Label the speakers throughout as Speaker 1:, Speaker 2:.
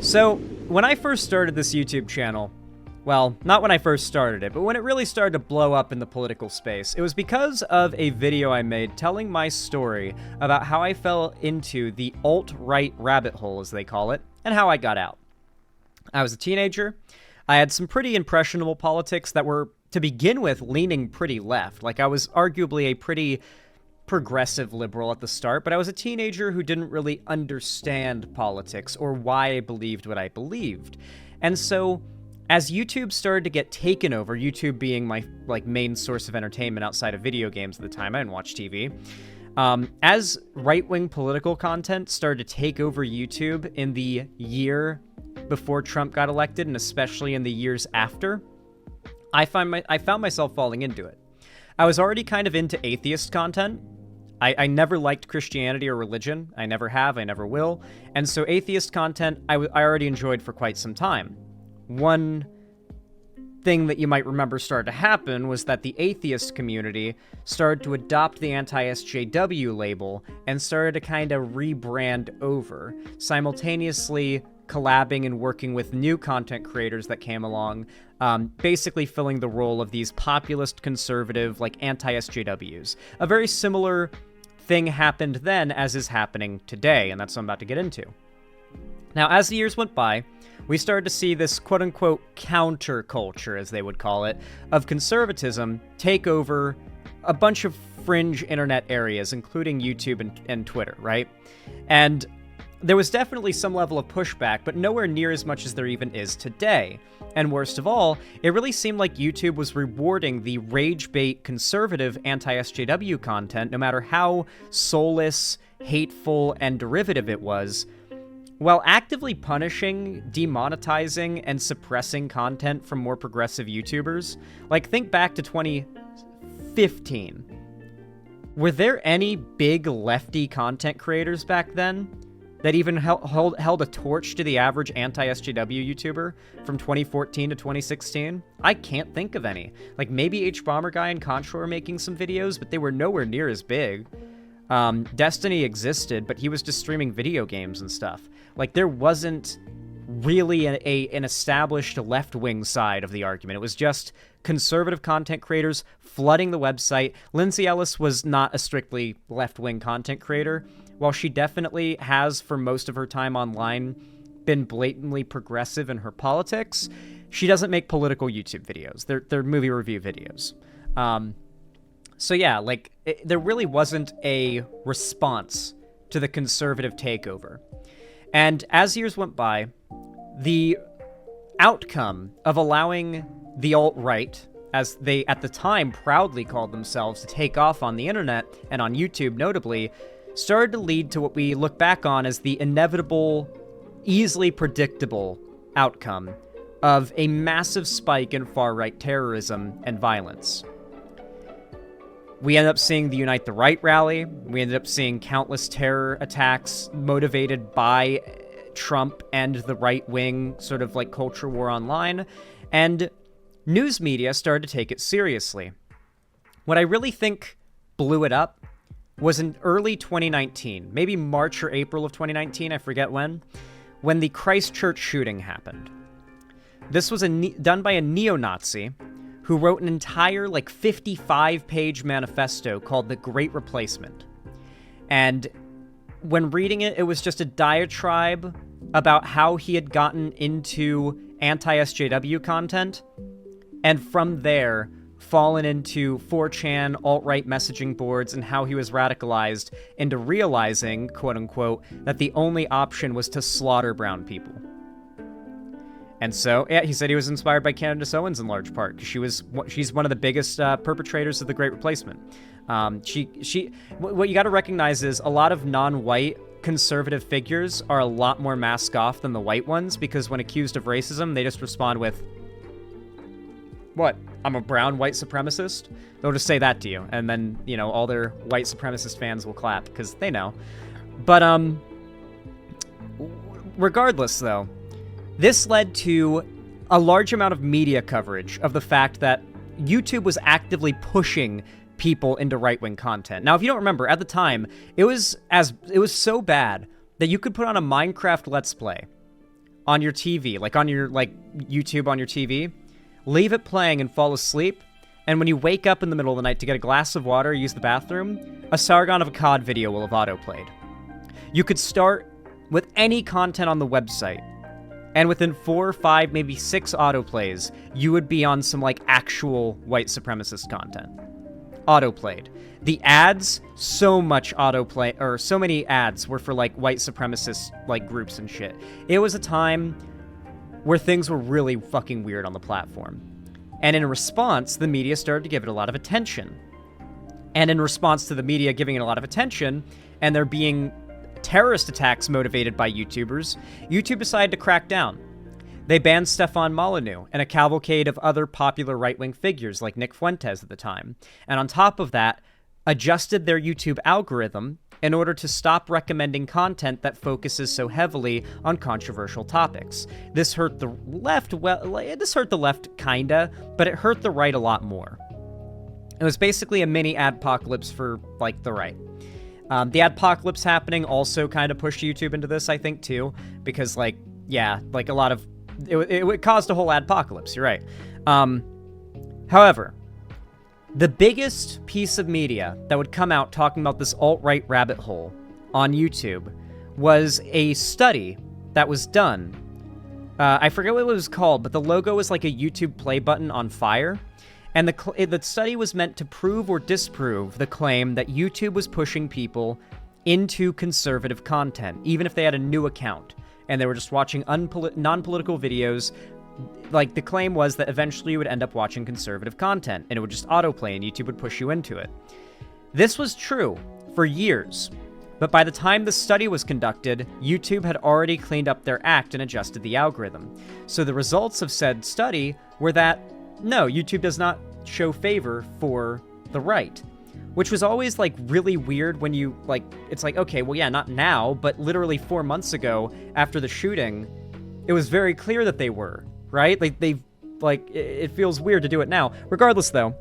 Speaker 1: So, when I first started this YouTube channel, well, not when I first started it, but when it really started to blow up in the political space, it was because of a video I made telling my story about how I fell into the alt-right rabbit hole, as they call it, and how I got out. I was a teenager. I had some pretty impressionable politics that were, to begin with, leaning pretty left. Like, I was arguably a pretty progressive liberal at the start, but I was a teenager who didn't really understand politics or why I believed what I believed. And so, as YouTube started to get taken over, YouTube being my main source of entertainment outside of video games at the time, I didn't watch TV. As right-wing political content started to take over YouTube in the year before Trump got elected, and especially in the years after, I found myself falling into it. I was already kind of into atheist content. I never liked Christianity or religion. I never have, I never will. And so atheist content I already enjoyed for quite some time. One thing that you might remember started to happen was that the atheist community started to adopt the anti-SJW label and started to kind of rebrand over, simultaneously collabing and working with new content creators that came along, basically filling the role of these populist, conservative, anti-SJWs. A very similar thing happened then as is happening today, and that's what I'm about to get into. Now, as the years went by, we started to see this quote-unquote counterculture, as they would call it, of conservatism take over a bunch of fringe internet areas, including YouTube and Twitter, right? And there was definitely some level of pushback, but nowhere near as much as there even is today. And worst of all, it really seemed like YouTube was rewarding the rage bait conservative anti-SJW content, no matter how soulless, hateful, and derivative it was, while actively punishing, demonetizing, and suppressing content from more progressive YouTubers. Think back to 2015. Were there any big lefty content creators back then that even held a torch to the average anti-SJW YouTuber from 2014 to 2016? I can't think of any. Maybe H-Bomber and Contra were making some videos, but they were nowhere near as big. Destiny existed, but he was just streaming video games and stuff. There wasn't really an established left-wing side of the argument. It was just conservative content creators flooding the website. Lindsay Ellis was not a strictly left-wing content creator. While she definitely has, for most of her time online, been blatantly progressive in her politics, she doesn't make political YouTube videos. They're movie review videos. So yeah, there really wasn't a response to the conservative takeover. And as years went by, the outcome of allowing the alt-right, as they at the time proudly called themselves, to take off on the internet, and on YouTube notably, started to lead to what we look back on as the inevitable, easily predictable outcome of a massive spike in far-right terrorism and violence. We ended up seeing the Unite the Right rally. We ended up seeing countless terror attacks motivated by Trump and the right-wing sort of culture war online. And news media started to take it seriously. What I really think blew it up was in early 2019, maybe March or April of 2019, I forget when the Christchurch shooting happened. This was done by a neo-Nazi who wrote an entire 55-page manifesto called The Great Replacement. And when reading it, it was just a diatribe about how he had gotten into anti-SJW content, and from there fallen into 4chan, alt-right messaging boards, and how he was radicalized into realizing, quote-unquote, that the only option was to slaughter brown people. And so, yeah, he said he was inspired by Candace Owens in large part, because she's one of the biggest perpetrators of the Great Replacement. What you got to recognize is a lot of non-white conservative figures are a lot more mask off than the white ones, because when accused of racism, they just respond with, "What? I'm a brown white supremacist?" They'll just say that to you, and then, all their white supremacist fans will clap, because they know. But, regardless, though, this led to a large amount of media coverage of the fact that YouTube was actively pushing people into right-wing content. Now, if you don't remember, at the time, it was so bad that you could put on a Minecraft Let's Play on your TV, like on your YouTube on your TV, leave it playing and fall asleep, and when you wake up in the middle of the night to get a glass of water or use the bathroom, a Sargon of Akkad video will have autoplayed. You could start with any content on the website, and within 4, 5, maybe 6 autoplays, you would be on some, like, actual white supremacist content. Autoplayed. The ads, so much autoplay, or so many ads were for, like, white supremacist, like, groups and shit. It was a time where things were really fucking weird on the platform. And in response, the media started to give it a lot of attention. And in response to the media giving it a lot of attention, and there being terrorist attacks motivated by YouTubers, YouTube decided to crack down. They banned Stefan Molyneux and a cavalcade of other popular right-wing figures like Nick Fuentes at the time. And on top of that, adjusted their YouTube algorithm in order to stop recommending content that focuses so heavily on controversial topics. This hurt the left, kinda, but it hurt the right a lot more. It was basically a mini adpocalypse for, like, the right. The adpocalypse happening also kind of pushed YouTube into this, I think, too, because, like, yeah, like, a lot of... It caused a whole adpocalypse, you're right. However, the biggest piece of media that would come out talking about this alt-right rabbit hole on YouTube was a study that was done. I forget what it was called, but the logo was like a YouTube play button on fire. And the study was meant to prove or disprove the claim that YouTube was pushing people into conservative content, even if they had a new account and they were just watching non-political videos. Like, the claim was that eventually you would end up watching conservative content, and it would just autoplay, and YouTube would push you into it. This was true for years, but by the time the study was conducted, YouTube had already cleaned up their act and adjusted the algorithm. So the results of said study were that, no, YouTube does not show favor for the right. Which was always, like, really weird when you, like, it's like, okay, well, yeah, not now, but literally 4 months ago, after the shooting, it was very clear that they were, right? Like, it feels weird to do it now. Regardless, though,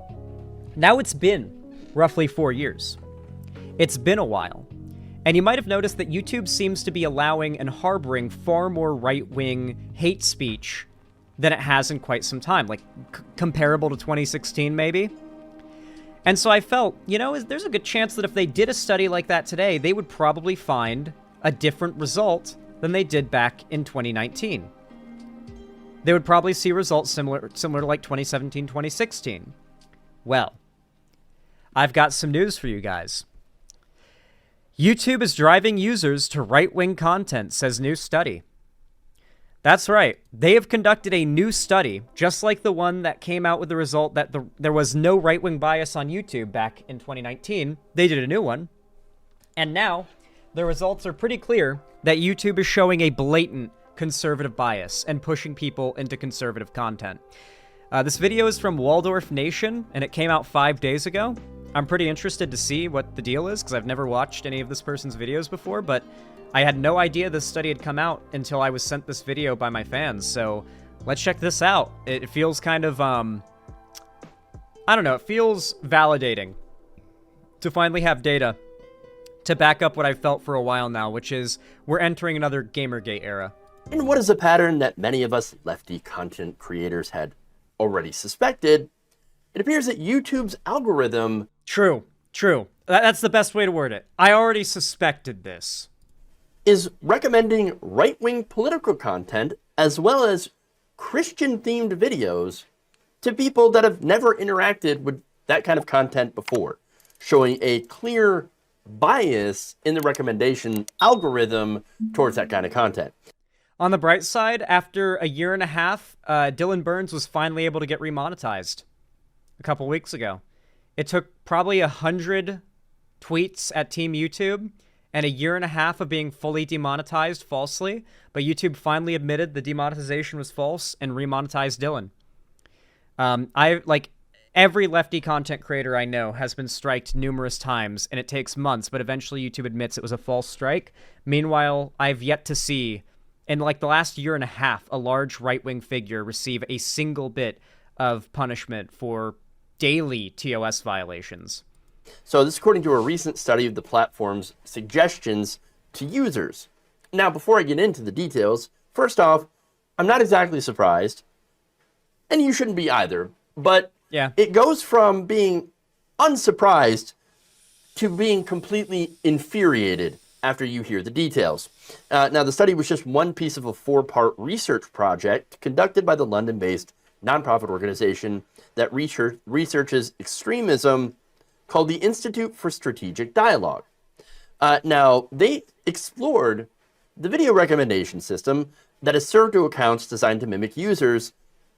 Speaker 1: now it's been roughly 4 years. It's been a while. And you might have noticed that YouTube seems to be allowing and harboring far more right-wing hate speech than it has in quite some time, like, comparable to 2016, maybe? And so I felt, you know, there's a good chance that if they did a study like that today, they would probably find a different result than they did back in 2019. They would probably see results similar to like 2017, 2016. Well, I've got some news for you guys. YouTube is driving users to right-wing content, says new study. That's right. They have conducted a new study, just like the one that came out with the result that there was no right-wing bias on YouTube back in 2019. They did a new one. And now, the results are pretty clear that YouTube is showing a blatant conservative bias and pushing people into conservative content. This video is from Waldorf Nation, and it came out 5 days ago. I'm pretty interested to see what the deal is, because I've never watched any of this person's videos before, but I had no idea this study had come out until I was sent this video by my fans, so let's check this out. It feels kind of, I don't know, it feels validating to finally have data to back up what I've felt for a while now, which is we're entering another Gamergate era.
Speaker 2: And what is a pattern that many of us lefty content creators had already suspected? It appears that YouTube's algorithm...
Speaker 1: True. That's the best way to word it. I already suspected this.
Speaker 2: ...is recommending right-wing political content as well as Christian-themed videos to people that have never interacted with that kind of content before, showing a clear bias in the recommendation algorithm towards that kind of content.
Speaker 1: On the bright side, after a year and a half, Dylan Burns was finally able to get remonetized a couple weeks ago. It took probably 100 tweets at Team YouTube and a year and a half of being fully demonetized falsely, but YouTube finally admitted the demonetization was false and remonetized Dylan. Every lefty content creator I know has been striked numerous times, and it takes months, but eventually YouTube admits it was a false strike. Meanwhile, I've yet to see, in like the last year and a half, a large right-wing figure receive a single bit of punishment for daily TOS violations.
Speaker 2: So this is according to a recent study of the platform's suggestions to users. Now, before I get into the details, first off, I'm not exactly surprised, and you shouldn't be either, but
Speaker 1: Yeah.
Speaker 2: it goes from being unsurprised to being completely infuriated after you hear the details. Now, the study was just one piece of a 4-part research project conducted by the London-based nonprofit organization that researches extremism called the Institute for Strategic Dialogue. Now, they explored the video recommendation system that is served to accounts designed to mimic users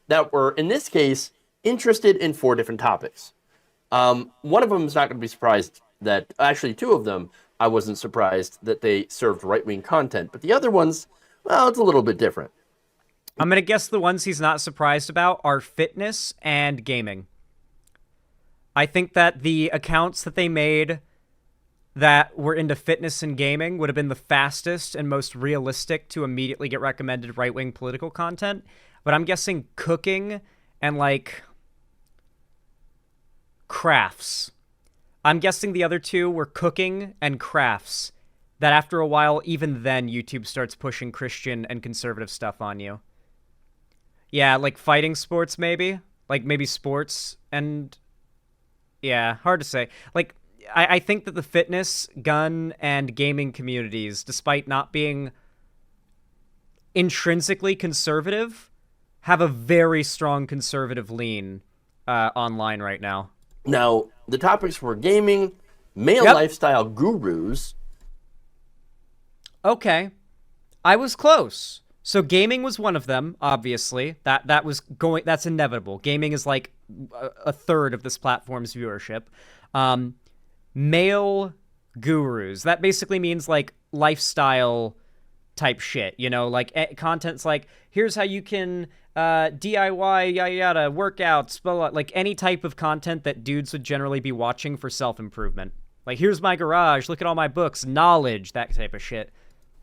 Speaker 2: that were, in this case, interested in 4 different topics. One of them is not going to be surprised that, actually 2 of them, I wasn't surprised that they served right-wing content, but the other ones, well, it's a little bit different.
Speaker 1: I'm going to guess the ones he's not surprised about are fitness and gaming. I think that the accounts that they made that were into fitness and gaming would have been the fastest and most realistic to immediately get recommended right-wing political content. But I'm guessing cooking and, like, crafts. I'm guessing the other 2 were cooking and crafts. That after a while, even then, YouTube starts pushing Christian and conservative stuff on you. Yeah, like fighting sports, maybe? Like, maybe sports and... Yeah, hard to say. Like, I think that the fitness, gun, and gaming communities, despite not being intrinsically conservative, have a very strong conservative lean online right now.
Speaker 2: Now, the topics were gaming, male lifestyle gurus.
Speaker 1: Okay. I was close. So gaming was one of them, obviously. That's inevitable. Gaming is like a third of this platform's viewership. Male gurus. That basically means like lifestyle type shit, you know, like content's like, here's how you can DIY, yada yada, workouts, blah, blah, like any type of content that dudes would generally be watching for self-improvement. Like, here's my garage, look at all my books, knowledge, that type of shit.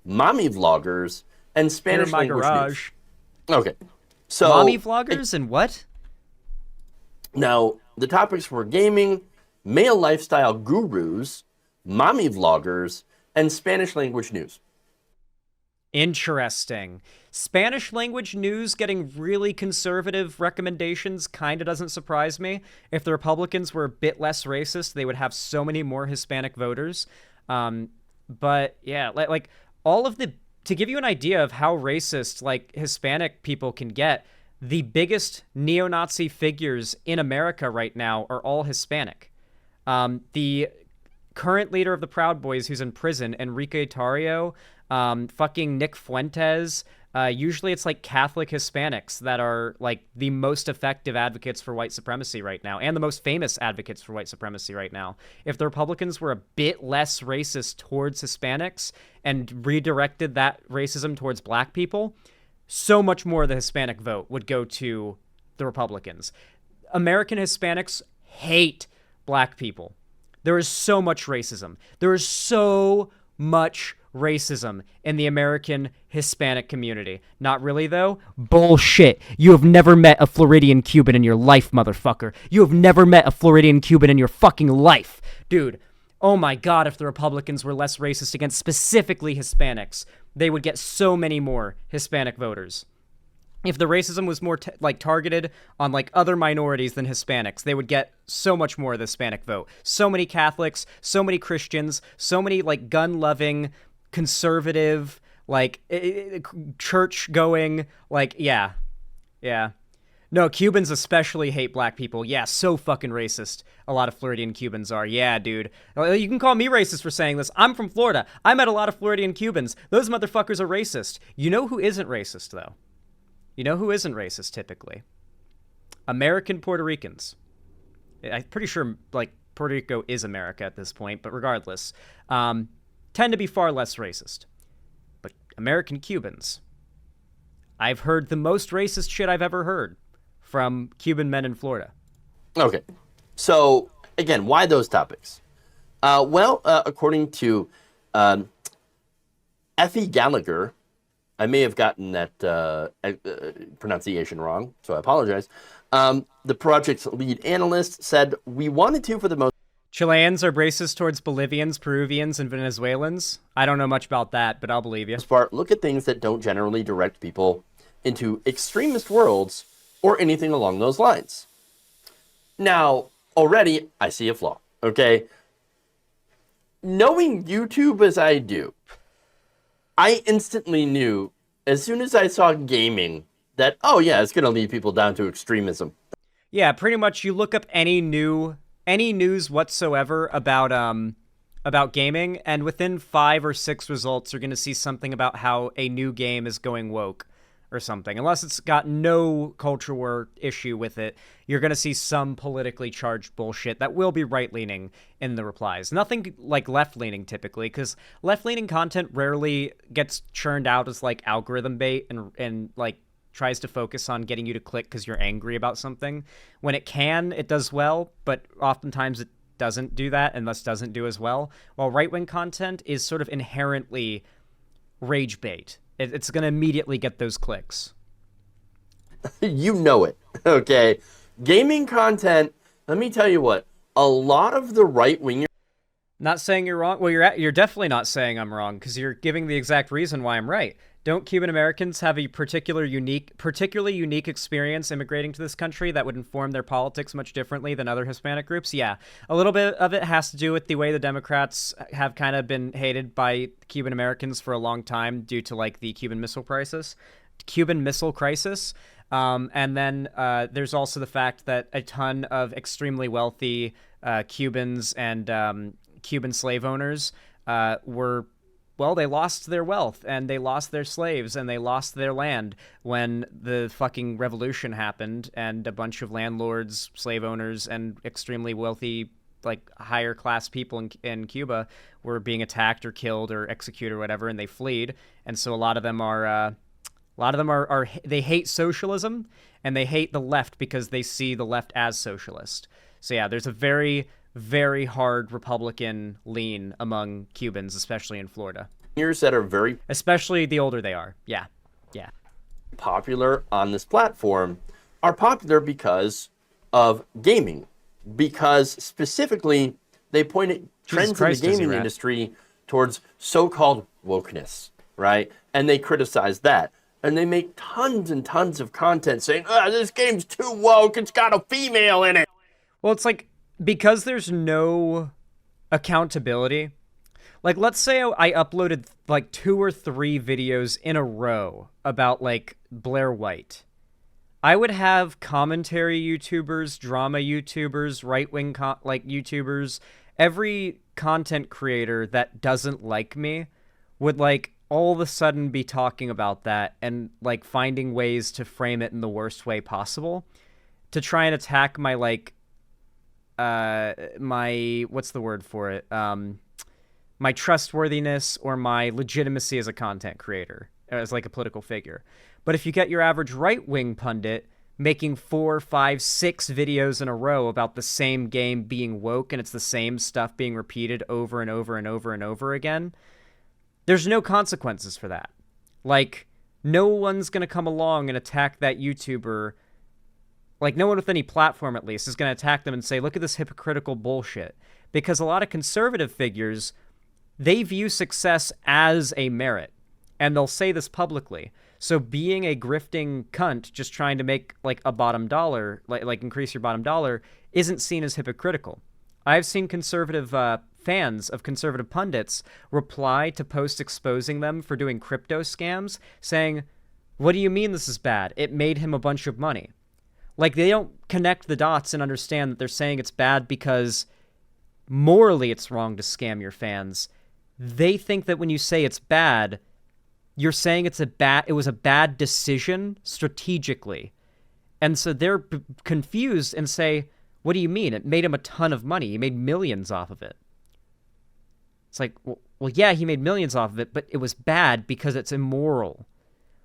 Speaker 2: Mommy vloggers and Spanish language
Speaker 1: garage.
Speaker 2: news. Okay. So
Speaker 1: mommy vloggers and what?
Speaker 2: Now, the topics were gaming, male lifestyle gurus, mommy vloggers, and Spanish language news.
Speaker 1: Interesting. Spanish language news getting really conservative recommendations kind of doesn't surprise me. If the Republicans were a bit less racist, they would have so many more Hispanic voters. But yeah, like all of the, to give you an idea of how racist like Hispanic people can get, the biggest neo-Nazi figures in America right now are all Hispanic. The current leader of the Proud Boys who's in prison, Enrique Tarrio, fucking Nick Fuentes. Usually it's like Catholic Hispanics that are like the most effective advocates for white supremacy right now and the most famous advocates for white supremacy right now. If the Republicans were a bit less racist towards Hispanics and redirected that racism towards black people, so much more of the Hispanic vote would go to the Republicans. American Hispanics hate black people. There is so much racism. There is so much racism in the American Hispanic community. Not really, though. Bullshit. You have never met a Floridian Cuban in your life, motherfucker. You have never met a Floridian Cuban in your fucking life. Dude, oh my God, if the Republicans were less racist against specifically Hispanics, they would get so many more Hispanic voters. If the racism was more targeted on like other minorities than Hispanics, they would get so much more of the Hispanic vote. So many Catholics, so many Christians, so many like gun-loving, conservative, like church-going, like yeah. No, Cubans especially hate black people. Yeah, so fucking racist. A lot of Floridian Cubans are. Yeah, dude. You can call me racist for saying this. I'm from Florida. I met a lot of Floridian Cubans. Those motherfuckers are racist. You know who isn't racist, though? You know who isn't racist, typically? American Puerto Ricans. I'm pretty sure, like, Puerto Rico is America at this point, but regardless, tend to be far less racist. But American Cubans, I've heard the most racist shit I've ever heard from Cuban men in Florida.
Speaker 2: Okay. So, again, why those topics? According to Effie Gallagher, I may have gotten that pronunciation wrong, so I apologize. The project's lead analyst said, we wanted to, for the most
Speaker 1: Chileans are racist towards Bolivians, Peruvians, and Venezuelans? I don't know much about that, but I'll believe you.
Speaker 2: part, look at things that don't generally direct people into extremist worlds or anything along those lines. Now, already I see a flaw, okay? Knowing YouTube as I do, I instantly knew as soon as I saw gaming that, oh yeah, it's going to lead people down to extremism.
Speaker 1: Yeah, pretty much you look up any news whatsoever about gaming, and within 5 or 6 results you're going to see something about how a new game is going woke or something. Unless it's got no culture war issue with it, you're going to see some politically charged bullshit that will be right-leaning in the replies. Nothing like left-leaning typically, because left-leaning content rarely gets churned out as like algorithm bait and like tries to focus on getting you to click because you're angry about something. When it can, it does well, but oftentimes it doesn't do that and thus doesn't do as well. While right-wing content is sort of inherently rage bait. It's going to immediately get those clicks.
Speaker 2: You know it, okay? Gaming content, let me tell you what, a lot of the right-wingers...
Speaker 1: Not saying you're wrong. Well, you're definitely not saying I'm wrong, because you're giving the exact reason why I'm right. Don't Cuban Americans have a particularly unique experience immigrating to this country that would inform their politics much differently than other Hispanic groups? Yeah. A little bit of it has to do with the way the Democrats have kind of been hated by Cuban Americans for a long time due to like the Cuban Missile Crisis. And then there's also the fact that a ton of extremely wealthy Cubans and Cuban slave owners they lost their wealth and they lost their slaves and they lost their land when the fucking revolution happened and a bunch of landlords, slave owners, and extremely wealthy, like higher class people in Cuba were being attacked or killed or executed or whatever, and they fled. And so a lot of them are they hate socialism and they hate the left because they see the left as socialist. So yeah, there's a very, very hard Republican lean among Cubans, especially in Florida.
Speaker 2: That are very...
Speaker 1: Especially the older they are. Yeah.
Speaker 2: Popular on this platform are popular because of gaming. Because specifically, they point at trends in the gaming industry towards so-called wokeness, right? And they criticize that. And they make tons and tons of content saying, this game's too woke, it's got a female in it.
Speaker 1: Well, it's like, because there's no accountability, like let's say I uploaded like 2 or 3 videos in a row about like Blair White. I would have commentary YouTubers, drama YouTubers, right-wing YouTubers, every content creator that doesn't like me would like all of a sudden be talking about that and like finding ways to frame it in the worst way possible to try and attack my like my what's the word for it, my trustworthiness or my legitimacy as a content creator, as like a political figure. But if you get your average right-wing pundit making 4, 5, 6 videos in a row about the same game being woke and it's the same stuff being repeated over and over and over and over again, there's no consequences for that. Like, no one's gonna come along and attack that YouTuber. Like, no one with any platform, at least, is going to attack them and say, look at this hypocritical bullshit. Because a lot of conservative figures, they view success as a merit. And they'll say this publicly. So being a grifting cunt, just trying to make, like, a bottom dollar, like increase your bottom dollar, isn't seen as hypocritical. I've seen conservative fans of conservative pundits reply to posts exposing them for doing crypto scams, saying, what do you mean this is bad? It made him a bunch of money. Like, they don't connect the dots and understand that they're saying it's bad because morally it's wrong to scam your fans. They think that when you say it's bad, you're saying it was a bad decision strategically. And so they're confused and say, what do you mean? It made him a ton of money. He made millions off of it. It's like, well, yeah, he made millions off of it, but it was bad because it's immoral.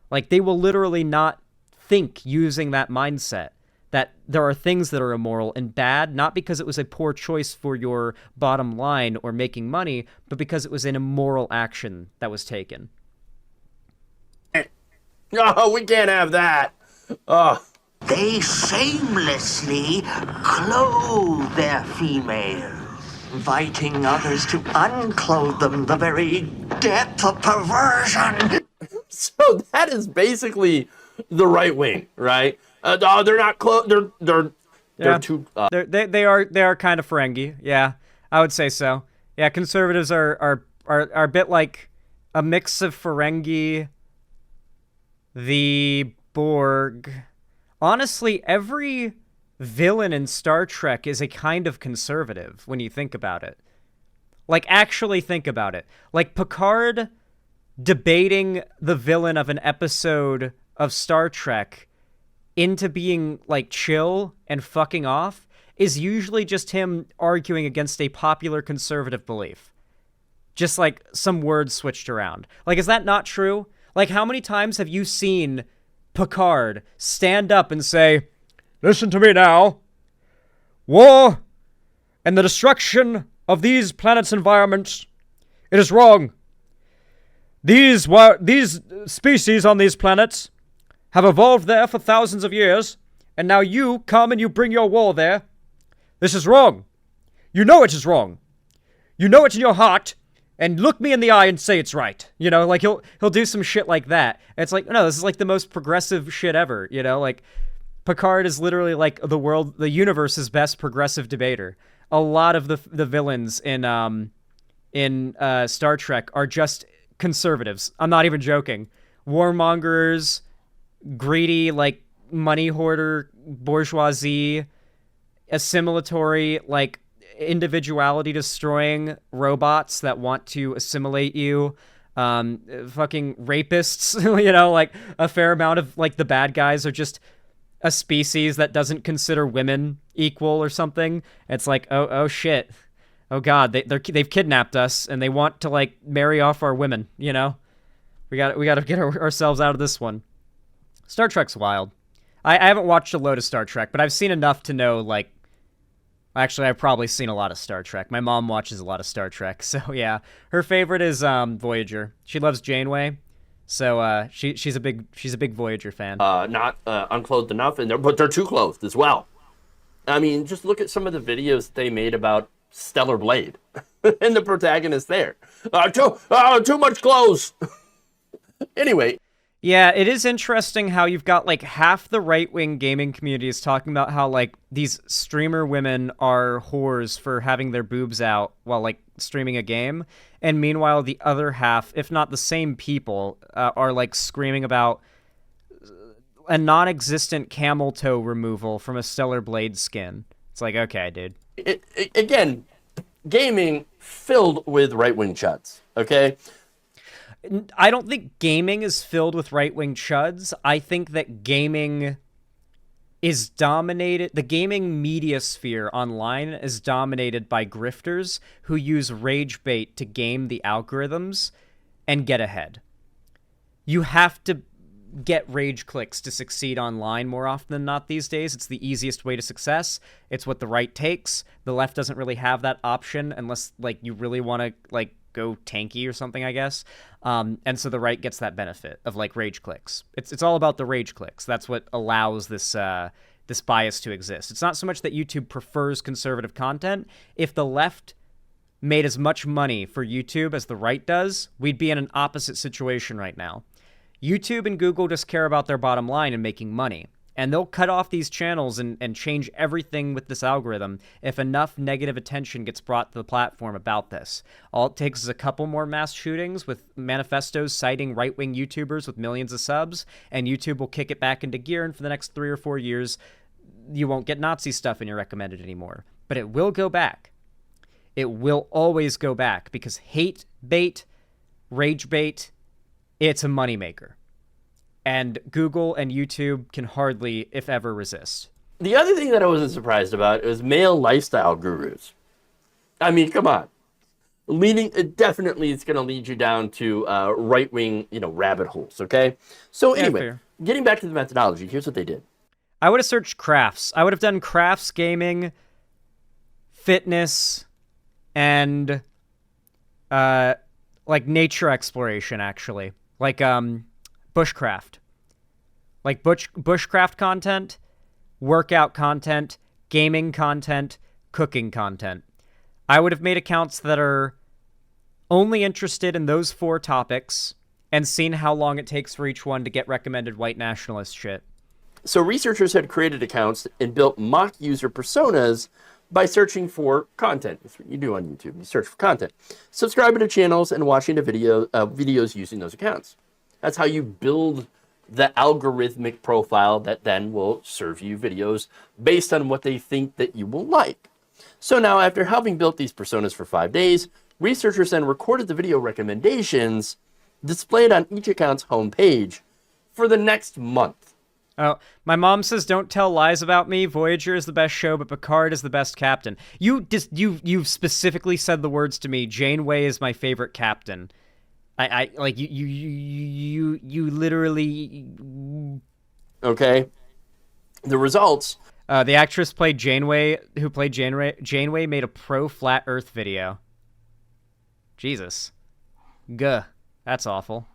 Speaker 1: Like, they will literally not think using that mindset that there are things that are immoral and bad, not because it was a poor choice for your bottom line or making money, but because it was an immoral action that was taken.
Speaker 2: Oh, we can't have that. Oh.
Speaker 3: They shamelessly clothe their females, inviting others to unclothe them, the very depth of perversion.
Speaker 2: So that is basically the right wing, right? Oh, they're not close. They're
Speaker 1: Yeah.
Speaker 2: too.
Speaker 1: They are kind of Ferengi. Yeah, I would say so. Yeah, conservatives are a bit like a mix of Ferengi, the Borg. Honestly, every villain in Star Trek is a kind of conservative when you think about it. Like, actually think about it. Like, Picard debating the villain of an episode of Star Trek into being, like, chill and fucking off is usually just him arguing against a popular conservative belief. Just, like, some words switched around. Like, is that not true? Like, how many times have you seen Picard stand up and say, "Listen to me now. War and the destruction of these planets' environments, it is wrong. These species on these planets have evolved there for thousands of years, and now you come and you bring your war there. This is wrong. You know it is wrong. You know it in your heart, and look me in the eye and say it's right." You know, like he'll do some shit like that. And it's like, no, this is like the most progressive shit ever, you know? Like, Picard is literally like the universe's best progressive debater. A lot of the villains in Star Trek are just conservatives. I'm not even joking. Warmongers, greedy, like, money hoarder bourgeoisie, assimilatory, like, individuality destroying robots that want to assimilate you, fucking rapists. You know, like, a fair amount of, like, the bad guys are just a species that doesn't consider women equal or something. It's like, oh shit, oh god, they've kidnapped us and they want to, like, marry off our women. You know, we got to get ourselves out of this one. Star Trek's wild. I haven't watched a load of Star Trek, but I've seen enough to know, like, actually, I've probably seen a lot of Star Trek. My mom watches a lot of Star Trek, so yeah. Her favorite is Voyager. She loves Janeway, so she's a big Voyager fan.
Speaker 2: Not unclothed enough, but they're too clothed as well. I mean, just look at some of the videos they made about Stellar Blade and the protagonist there. Too much clothes. Anyway.
Speaker 1: Yeah, it is interesting how you've got, like, half the right-wing gaming community is talking about how, like, these streamer women are whores for having their boobs out while, like, streaming a game. And meanwhile, the other half, if not the same people, are, like, screaming about a non-existent camel toe removal from a Stellar Blade skin. It's like, okay, dude.
Speaker 2: Again, gaming filled with right-wing chuds, okay?
Speaker 1: I don't think gaming is filled with right-wing chuds. I think that gaming is dominated... The gaming media sphere online is dominated by grifters who use rage bait to game the algorithms and get ahead. You have to get rage clicks to succeed online more often than not these days. It's the easiest way to success. It's what the right takes. The left doesn't really have that option unless, like, you really want to, like, go tanky or something, I guess. And so the right gets that benefit of, like, rage clicks. It's all about the rage clicks. That's what allows this this bias to exist. It's not so much that YouTube prefers conservative content. If the left made as much money for YouTube as the right does, we'd be in an opposite situation right now. YouTube and Google just care about their bottom line and making money. And they'll cut off these channels and change everything with this algorithm if enough negative attention gets brought to the platform about this. All it takes is a couple more mass shootings with manifestos citing right-wing YouTubers with millions of subs, and YouTube will kick it back into gear, and for the next 3 or 4 years, you won't get Nazi stuff in your recommended anymore. But it will go back. It will always go back, because hate bait, rage bait, it's a moneymaker. And Google and YouTube can hardly, if ever, resist.
Speaker 2: The other thing that I wasn't surprised about is male lifestyle gurus. I mean, come on. Definitely it's going to lead you down to right-wing, rabbit holes, okay? So anyway, getting back to the methodology, here's what they did.
Speaker 1: I would have searched crafts. I would have done crafts, gaming, fitness, and like nature exploration, actually. Like bushcraft. Like bushcraft content, workout content, gaming content, cooking content. I would have made accounts that are only interested in those 4 topics and seen how long it takes for each one to get recommended white nationalist shit.
Speaker 2: So researchers had created accounts and built mock user personas by searching for content. That's what you do on YouTube. You search for content, subscribing to channels, and watching the videos using those accounts. That's how you build the algorithmic profile that then will serve you videos based on what they think that you will like. So now, after having built these personas for 5 days, researchers then recorded the video recommendations displayed on each account's homepage for the next month.
Speaker 1: Oh, my mom says don't tell lies about me. Voyager is the best show, but Picard is the best captain. You've specifically said the words to me. Janeway is my favorite captain. I like you literally.
Speaker 2: Okay. The results.
Speaker 1: The actress played Janeway, who played Janeway made a pro flat Earth video. Jesus. Guh. That's awful.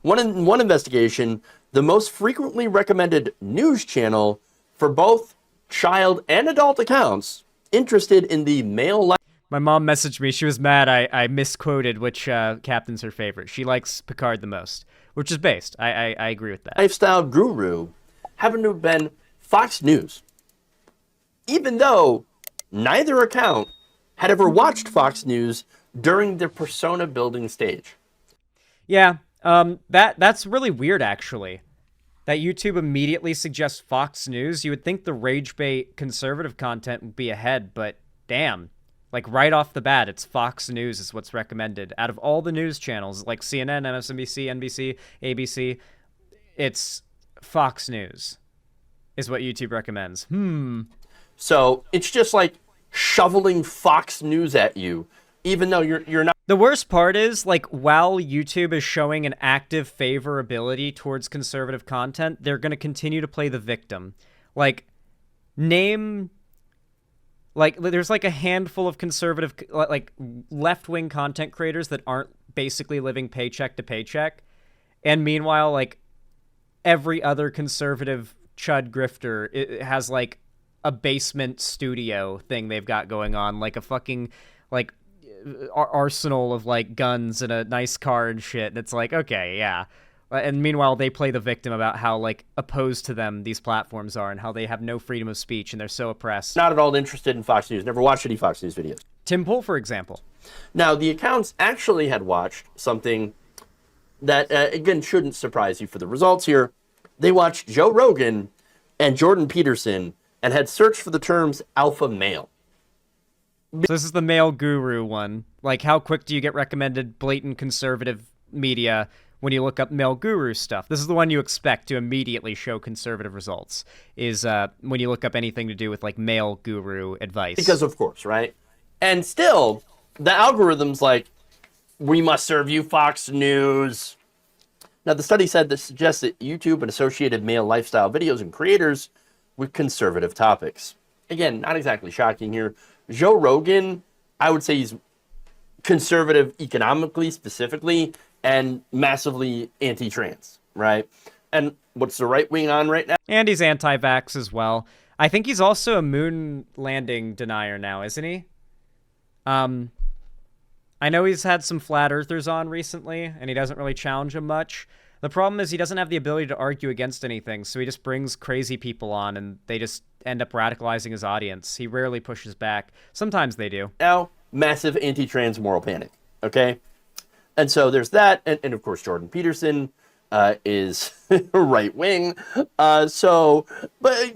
Speaker 2: One investigation, the most frequently recommended news channel for both child and adult accounts interested in the male.
Speaker 1: My mom messaged me. She was mad I misquoted which captain's her favorite. She likes Picard the most, which is based. I agree with that.
Speaker 2: Lifestyle guru happened to have been Fox News. Even though neither account had ever watched Fox News during their persona building stage.
Speaker 1: Yeah, that's really weird, actually. That YouTube immediately suggests Fox News. You would think the rage bait conservative content would be ahead, but damn. Like, right off the bat, it's Fox News is what's recommended. Out of all the news channels, like CNN, MSNBC, NBC, ABC, it's Fox News is what YouTube recommends.
Speaker 2: So it's just like shoveling Fox News at you, even though you're not.
Speaker 1: The worst part is, like, while YouTube is showing an active favorability towards conservative content, they're going to continue to play the victim. Like, there's like a handful of conservative, like, left-wing content creators that aren't basically living paycheck to paycheck. And meanwhile, like, every other conservative chud grifter it has, like, a basement studio thing they've got going on. Like, a fucking, like, arsenal of, like, guns and a nice car and shit. And it's like, okay, yeah. And meanwhile, they play the victim about how, like, opposed to them these platforms are and how they have no freedom of speech and they're so oppressed.
Speaker 2: Not at all interested in Fox News. Never watched any Fox News videos.
Speaker 1: Tim Pool, for example.
Speaker 2: Now, the accounts actually had watched something that, again, shouldn't surprise you for the results here. They watched Joe Rogan and Jordan Peterson and had searched for the terms alpha male.
Speaker 1: So this is the male guru one. Like, how quick do you get recommended blatant conservative media when you look up male guru stuff? This is the one you expect to immediately show conservative results, is when you look up anything to do with, like, male guru advice.
Speaker 2: Because, of course, right? And still, the algorithm's like, we must serve you Fox News. Now, the study said this suggests that YouTube and associated male lifestyle videos and creators with conservative topics. Again, not exactly shocking here. Joe Rogan, I would say he's conservative economically, specifically, and massively anti-trans, right? And what's the right wing on right now?
Speaker 1: And he's anti-vax as well. I think he's also a moon landing denier now, isn't he? I know he's had some flat earthers on recently, and he doesn't really challenge them much. The problem is he doesn't have the ability to argue against anything, so he just brings crazy people on, and they just end up radicalizing his audience. He rarely pushes back. Sometimes they do.
Speaker 2: Now, massive anti-trans moral panic, okay? And so there's that, and of course Jordan Peterson is right wing. But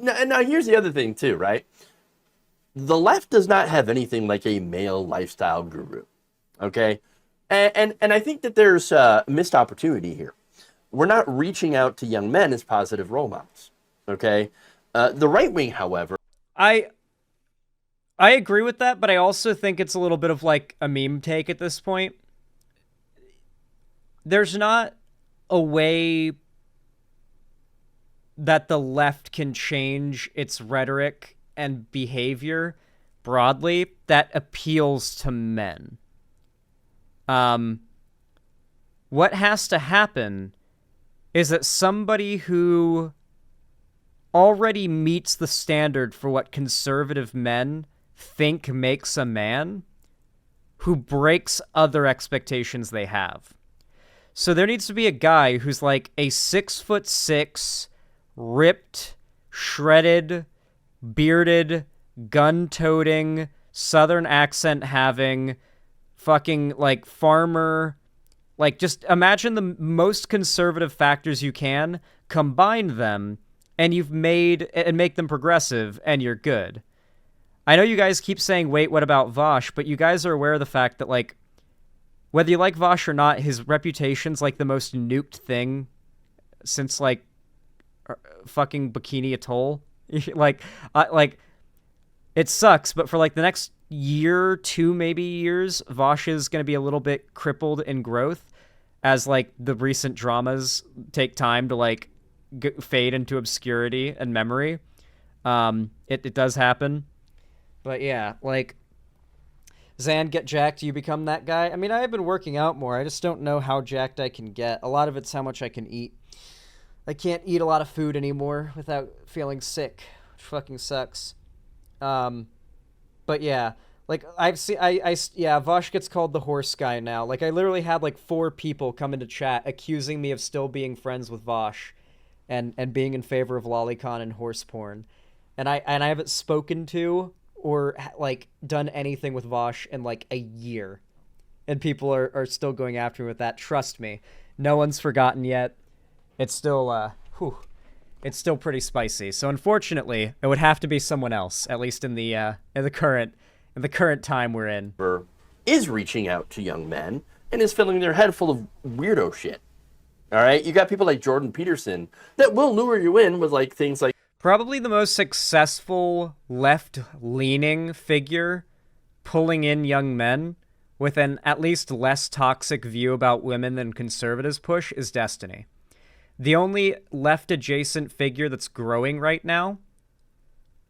Speaker 2: now here's the other thing too, right? The left does not have anything like a male lifestyle guru, okay? And I think that there's a missed opportunity here. We're not reaching out to young men as positive role models, okay? The right wing, however,
Speaker 1: I agree with that, but I also think it's a little bit of like a meme take at this point. There's not a way that the left can change its rhetoric and behavior broadly that appeals to men. What has to happen is that somebody who already meets the standard for what conservative men think makes a man, who breaks other expectations they have. So there needs to be a guy who's like a 6'6", ripped, shredded, bearded, gun-toting, southern accent having, fucking like farmer. Like, just imagine the most conservative factors you can, combine them, and make them progressive, and you're good. I know you guys keep saying, wait, what about Vosh? But you guys are aware of the fact that, like, whether you like Vosh or not, his reputation's, like, the most nuked thing since, like, fucking Bikini Atoll. like, it sucks, but for, like, the next year, 2 maybe years, Vosh is going to be a little bit crippled in growth as, like, the recent dramas take time to, like, fade into obscurity and memory. It does happen. But yeah, like, Zan, get jacked, you become that guy. I mean, I've been working out more. I just don't know how jacked I can get. A lot of it's how much I can eat. I can't eat a lot of food anymore without feeling sick, which fucking sucks. But yeah, like, I've seen, yeah, Vosh gets called the horse guy now. Like, I literally had, like, 4 people come into chat accusing me of still being friends with Vosh and being in favor of lolicon and horse porn. And I haven't spoken to or, like, done anything with Vosh in, like, a year. And people are still going after me with that. Trust me. No one's forgotten yet. It's still, it's still pretty spicy. So unfortunately, it would have to be someone else, at least in the current time we're in.
Speaker 2: Is reaching out to young men and is filling their head full of weirdo shit. All right? You got people like Jordan Peterson that will lure you in with, like, things like...
Speaker 1: Probably the most successful left-leaning figure pulling in young men with an at least less toxic view about women than conservatives push is Destiny. The only left-adjacent figure that's growing right now,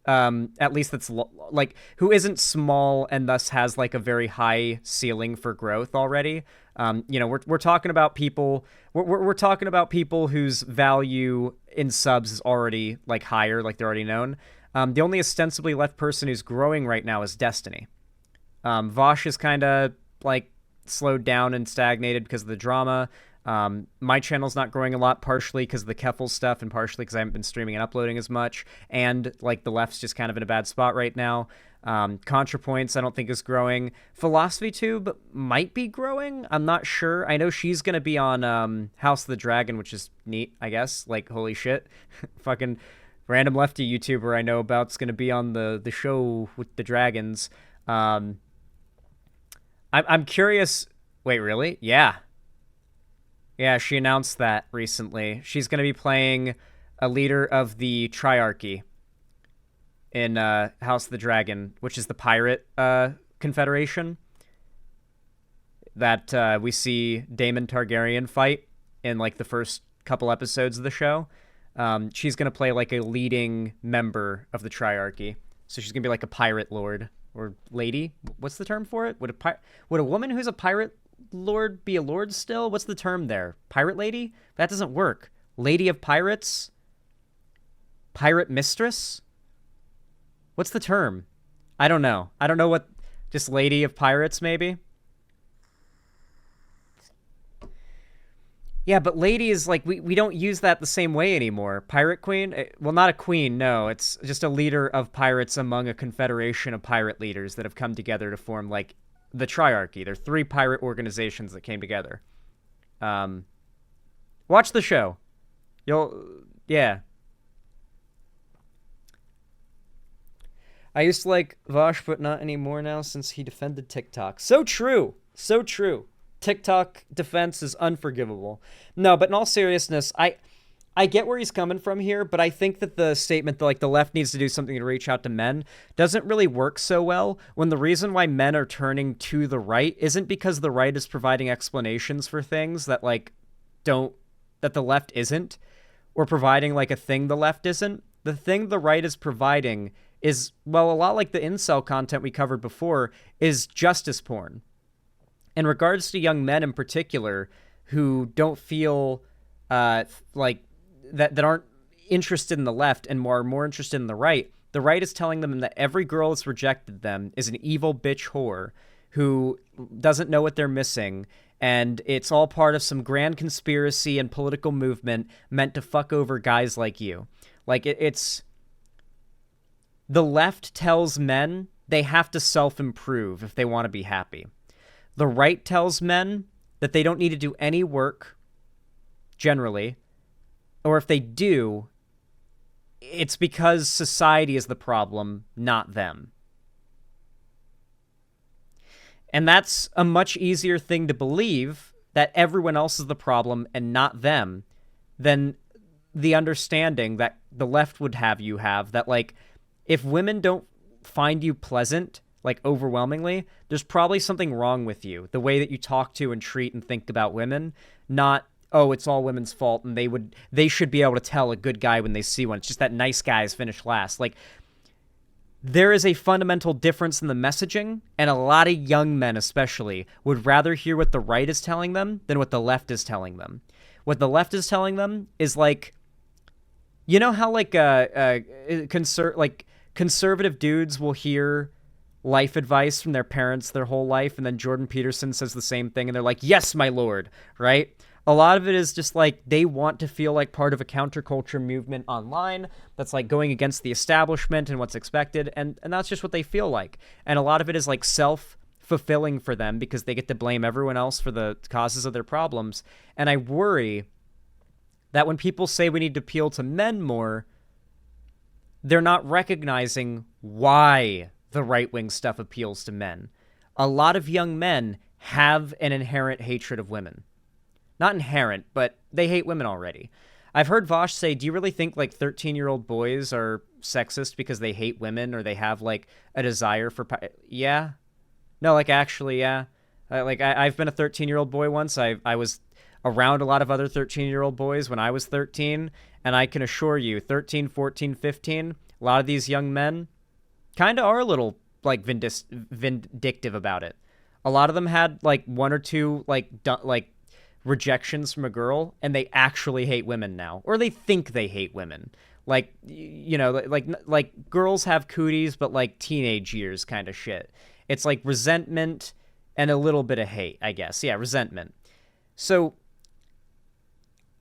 Speaker 1: at least that's, like, who isn't small and thus has, like, a very high ceiling for growth already. You know, we're talking about people... We're talking about people whose value in subs is already, like, higher, like they're already known. The only ostensibly left person who's growing right now is Destiny. Vosh is kind of, like, slowed down and stagnated because of the drama. My channel's not growing a lot, partially because of the Keffel stuff and partially because I haven't been streaming and uploading as much. And, like, the left's just kind of in a bad spot right now. ContraPoints, I don't think is growing. PhilosophyTube might be growing. I'm not sure. I know she's going to be on House of the Dragon, which is neat, I guess. Like, holy shit. Fucking random lefty YouTuber I know about's going to be on the show with the dragons. I'm curious. Wait, really? Yeah. Yeah, she announced that recently. She's going to be playing a leader of the Triarchy in House of the Dragon, which is the pirate confederation that we see Daemon Targaryen fight in, like, the first couple episodes of the show. She's going to play, like, a leading member of the Triarchy. So she's going to be like a pirate lord or lady. What's the term for it? Would a woman who's a pirate lord be a lord still? What's the term there? Pirate lady? That doesn't work. Lady of pirates? Pirate mistress? What's the term? I don't know. I don't know what... Just lady of pirates, maybe? Yeah, but lady is, like, we don't use that the same way anymore. Pirate queen? Well, not a queen, no. It's just a leader of pirates among a confederation of pirate leaders that have come together to form, like, the Triarchy. There are 3 pirate organizations that came together. Watch the show. Yeah. I used to like Vosh, but not anymore now since he defended TikTok. So true. So true. TikTok defense is unforgivable. No, but in all seriousness, I get where he's coming from here, but I think that the statement that, like, the left needs to do something to reach out to men doesn't really work so well when the reason why men are turning to the right isn't because the right is providing explanations for things that, like, that the left isn't, or providing, like, a thing the left isn't. The thing the right is providing is, well, a lot like the incel content we covered before, is justice porn. In regards to young men in particular who don't feel like that aren't interested in the left and more interested in the right is telling them that every girl that's rejected them is an evil bitch whore who doesn't know what they're missing and it's all part of some grand conspiracy and political movement meant to fuck over guys like you. Like, it's... The left tells men they have to self-improve if they want to be happy. The right tells men that they don't need to do any work, generally, or if they do, it's because society is the problem, not them. And that's a much easier thing to believe, that everyone else is the problem and not them, than the understanding that the left would have you have, that, like, if women don't find you pleasant, like, overwhelmingly, there's probably something wrong with you, the way that you talk to and treat and think about women, not, oh, it's all women's fault, and they should be able to tell a good guy when they see one. It's just that nice guys finish last. Like, there is a fundamental difference in the messaging, and a lot of young men especially would rather hear what the right is telling them than what the left is telling them. What the left is telling them is, like, you know how, like, conservative dudes will hear life advice from their parents their whole life, and then Jordan Peterson says the same thing, and they're like, yes, my lord, right? A lot of it is just, like, they want to feel like part of a counterculture movement online that's, like, going against the establishment and what's expected, and that's just what they feel like. And a lot of it is, like, self-fulfilling for them because they get to blame everyone else for the causes of their problems. And I worry that when people say we need to appeal to men more, they're not recognizing why the right-wing stuff appeals to men. A lot of young men have an inherent hatred of women. Not inherent, but they hate women already. I've heard Vosh say, do you really think, like, 13-year-old boys are sexist because they hate women or they have, like, a desire for... Yeah. No, like, actually, yeah. I've been a 13-year-old boy once. I was around a lot of other 13-year-old boys when I was 13, and I can assure you, 13, 14, 15, a lot of these young men kind of are a little, like, vindictive about it. A lot of them had, like, one or two, like, rejections from a girl, and they actually hate women now, or they think they hate women. Like, you know, like girls have cooties, but, like, teenage years kind of shit. It's like resentment and a little bit of hate, I guess. Yeah, resentment. So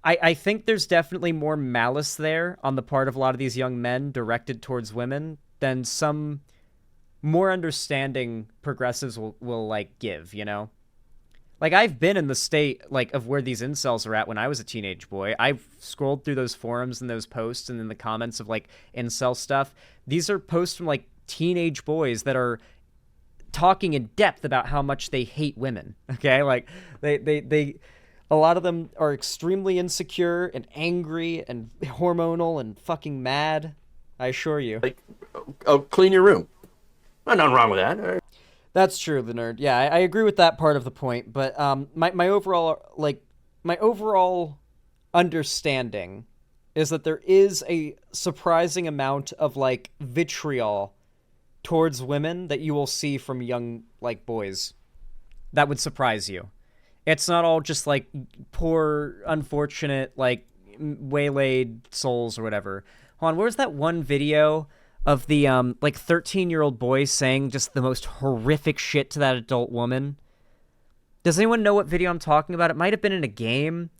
Speaker 1: I think there's definitely more malice there on the part of a lot of these young men directed towards women than some more understanding progressives will like give, you know? Like, I've been in the state, like, of where these incels are at when I was a teenage boy. I've scrolled through those forums and those posts and in the comments of, like, incel stuff. These are posts from, like, teenage boys that are talking in depth about how much they hate women, okay? Like, they a lot of them are extremely insecure and angry and hormonal and fucking mad, I assure you.
Speaker 2: Like, oh, clean your room. Nothing wrong with that.
Speaker 1: That's true, the nerd. Yeah, I agree with that part of the point, but my overall understanding is that there is a surprising amount of, like, vitriol towards women that you will see from young, like, boys. That would surprise you. It's not all just, like, poor, unfortunate, like, waylaid souls or whatever. Hold on, where's that one video of the, like, 13-year-old boy saying just the most horrific shit to that adult woman? Does anyone know what video I'm talking about? It might have been in a game.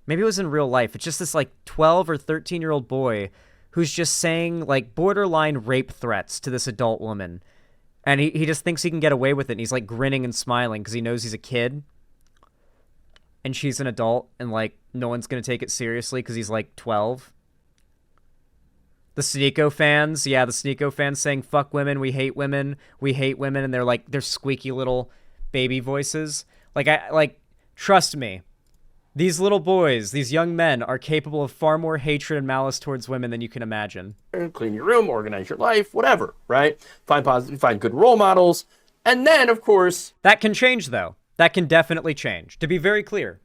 Speaker 1: Maybe it was in real life. It's just this, like, 12 or 13-year-old boy who's just saying, like, borderline rape threats to this adult woman. And he just thinks he can get away with it, and he's, like, grinning and smiling because he knows he's a kid. And she's an adult, and, like, no one's gonna take it seriously because he's, like, 12. The Sneeko fans, yeah, the Sneeko fans saying, fuck women, we hate women, and they're, like, they're squeaky little baby voices. Like, trust me, these little boys, these young men, are capable of far more hatred and malice towards women than you can imagine.
Speaker 2: Clean your room, organize your life, whatever, right? Find good role models, and then, of course...
Speaker 1: That can change, though. That can definitely change. To be very clear,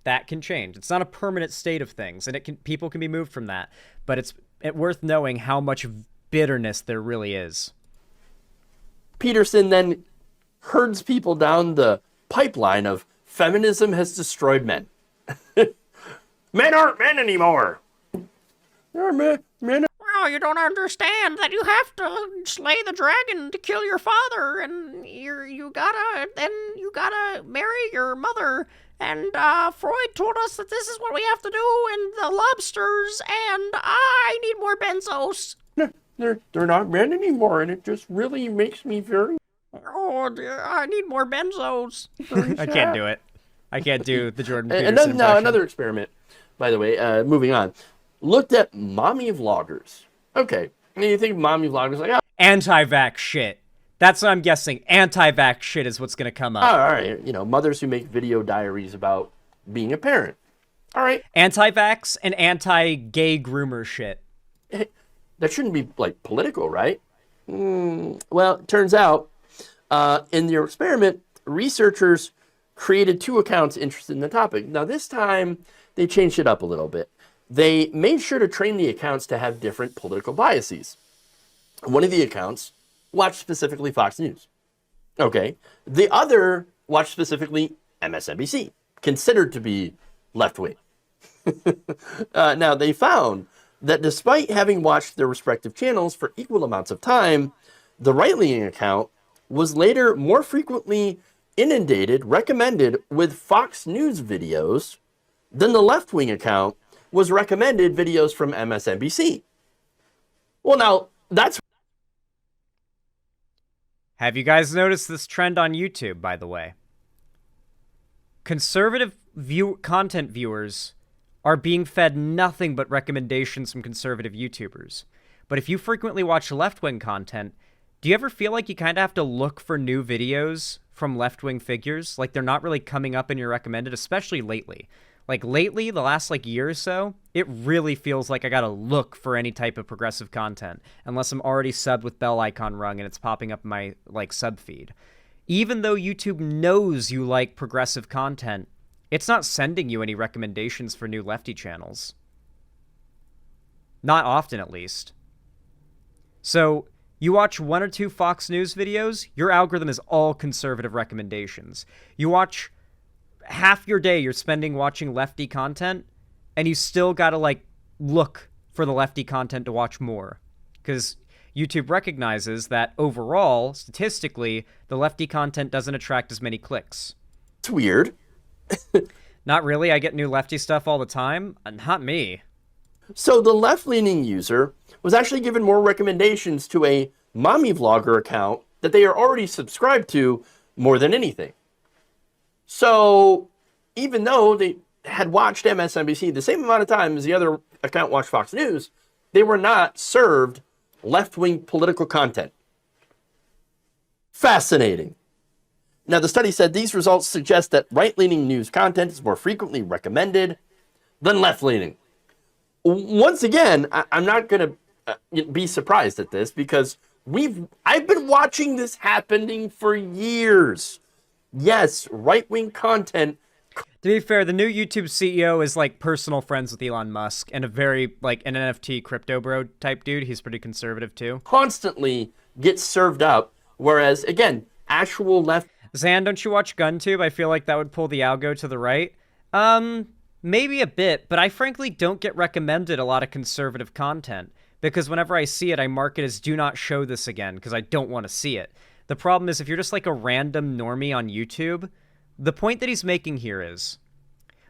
Speaker 1: that can change. It's not a permanent state of things, and people can be moved from that. But it's worth knowing how much bitterness there really is.
Speaker 2: Peterson then herds people down the pipeline of feminism has destroyed men. Men aren't men anymore. Men
Speaker 1: no, you don't understand that you have to slay the dragon to kill your father, and you gotta marry your mother. And Freud told us that this is what we have to do, and the lobsters, and I need more benzos.
Speaker 2: They're not men anymore, and it just really makes me very...
Speaker 1: Oh, dear, I need more benzos. I
Speaker 2: sad.
Speaker 1: can't do it. I can't do the Jordan
Speaker 2: And
Speaker 1: Peterson
Speaker 2: then, now,
Speaker 1: impression.
Speaker 2: another experiment, by the way, moving on, looked at mommy vloggers. Okay, and you think mommy vloggers like,
Speaker 1: Anti-vax shit. That's what I'm guessing. Anti-vax shit is what's gonna come up.
Speaker 2: all right, mothers who make video diaries about being a parent. All right,
Speaker 1: Anti-vax and anti-gay groomer shit.
Speaker 2: that shouldn't be, like, political, right? Well, it turns out, in their experiment, researchers created 2 accounts interested in the topic. Now, this time, they changed it up a little bit. They made sure to train the accounts to have different political biases. One of the accounts watched specifically Fox News. Okay. The other watched specifically MSNBC, considered to be left-wing. Now, they found that despite having watched their respective channels for equal amounts of time, the right-leaning account was later more frequently recommended with Fox News videos than the left-wing account was recommended videos from MSNBC. Well, now, that's...
Speaker 1: Have you guys noticed this trend on YouTube, by the way? Conservative content viewers are being fed nothing but recommendations from conservative YouTubers. But if you frequently watch left-wing content, do you ever feel like you kind of have to look for new videos from left-wing figures? Like they're not really coming up in your recommended, especially lately. Like lately, the last year or so, it really feels like I gotta look for any type of progressive content, unless I'm already subbed with bell icon rung and it's popping up in my sub feed. Even though YouTube knows you like progressive content, it's not sending you any recommendations for new lefty channels. Not often, at least. So, you watch 1 or 2 Fox News videos, your algorithm is all conservative recommendations. You watch half your day you're spending watching lefty content, and you still gotta, look for the lefty content to watch more. Because YouTube recognizes that overall, statistically, the lefty content doesn't attract as many clicks.
Speaker 2: It's weird.
Speaker 1: Not really, I get new lefty stuff all the time. Not me.
Speaker 2: So the left-leaning user was actually given more recommendations to a mommy vlogger account that they are already subscribed to more than anything. So even though they had watched MSNBC the same amount of time as the other account watched Fox News, they were not served left-wing political content. Fascinating. Now, the study said these results suggest that right-leaning news content is more frequently recommended than left-leaning. Once again, I'm not going to be surprised at this because I've been watching this happening for years. Yes, right-wing content.
Speaker 1: To be fair, the new YouTube CEO is personal friends with Elon Musk and a very an NFT crypto bro type dude. He's pretty conservative too.
Speaker 2: Constantly gets served up, whereas again, actual left.
Speaker 1: Zan, don't you watch GunTube? I feel like that would pull the algo to the right. Maybe a bit, but I frankly don't get recommended a lot of conservative content because whenever I see it, I mark it as do not show this again because I don't want to see it. The problem is if you're just a random normie on YouTube, the point that he's making here is,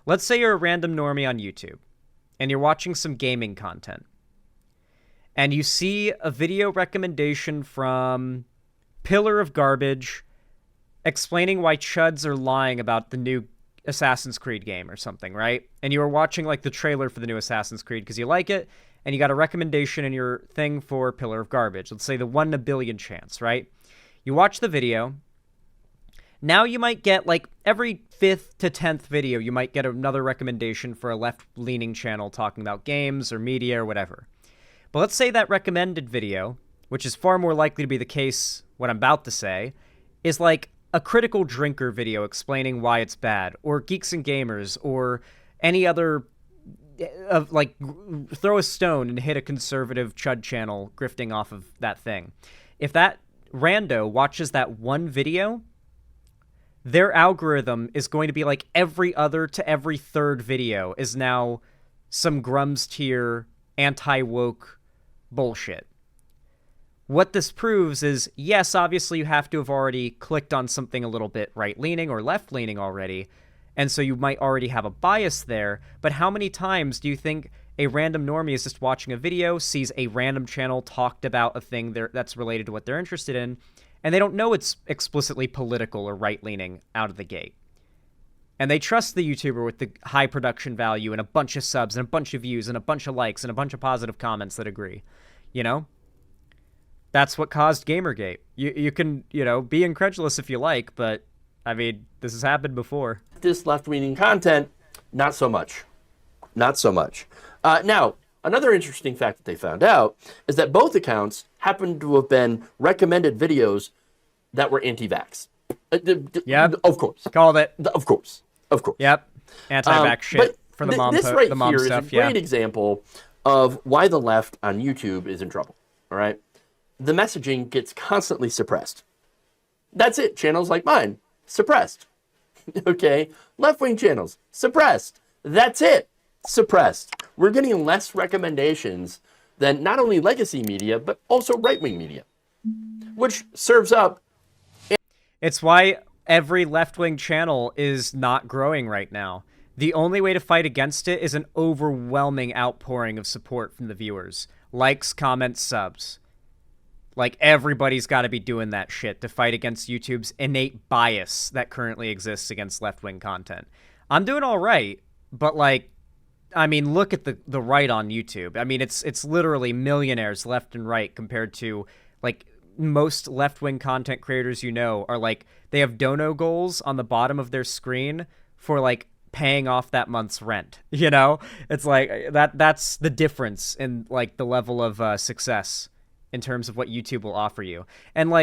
Speaker 1: let's say you're a random normie on YouTube and you're watching some gaming content and you see a video recommendation from Pillar of Garbage explaining why chuds are lying about the new Assassin's Creed game or something, right? And you were watching the trailer for the new Assassin's Creed because you like it, and you got a recommendation in your thing for Pillar of Garbage. Let's say the 1 in a billion chance, right? You watch the video. Now you might get every 5th to 10th video, you might get another recommendation for a left-leaning channel talking about games or media or whatever. But let's say that recommended video, which is far more likely to be the case, what I'm about to say, is a critical drinker video explaining why it's bad, or Geeks and Gamers, or any other of throw a stone and hit a conservative chud channel grifting off of that thing. If that rando watches that one video, their algorithm is going to be every other to every third video is now some Grums tier, anti-woke, bullshit. What this proves is, yes, obviously you have to have already clicked on something a little bit right-leaning or left-leaning already, and so you might already have a bias there, but how many times do you think a random normie is just watching a video, sees a random channel talked about a thing that's related to what they're interested in, and they don't know it's explicitly political or right-leaning out of the gate? And they trust the YouTuber with the high production value and a bunch of subs and a bunch of views and a bunch of likes and a bunch of positive comments that agree. You know? That's what caused Gamergate. You can, be incredulous if you like, but, I mean, this has happened before.
Speaker 2: This left-leaning content, not so much. Not so much. Now, another interesting fact that they found out is that both accounts happen to have been recommended videos that were anti-vax.
Speaker 1: Yep.
Speaker 2: Of course.
Speaker 1: Called it.
Speaker 2: Of course. Of course.
Speaker 1: Yep. Anti-vax shit for the mom
Speaker 2: this right
Speaker 1: the mom
Speaker 2: here
Speaker 1: stuff,
Speaker 2: is a great example of why the left on YouTube is in trouble. All right? The messaging gets constantly suppressed. That's it. Channels like mine, suppressed. Okay? Left-wing channels, suppressed. That's it. Suppressed. We're getting less recommendations than not only legacy media, but also right-wing media, which serves up.
Speaker 1: It's why every left-wing channel is not growing right now. The only way to fight against it is an overwhelming outpouring of support from the viewers. Likes, comments, subs. Like, everybody's got to be doing that shit to fight against YouTube's innate bias that currently exists against left-wing content. I'm doing all right, but, I mean, look at the right on YouTube. I mean, it's literally millionaires left and right compared to, most left-wing content creators are, they have dono goals on the bottom of their screen for, paying off that month's rent, It's that's the difference in, the level of success in terms of what YouTube will offer you. And,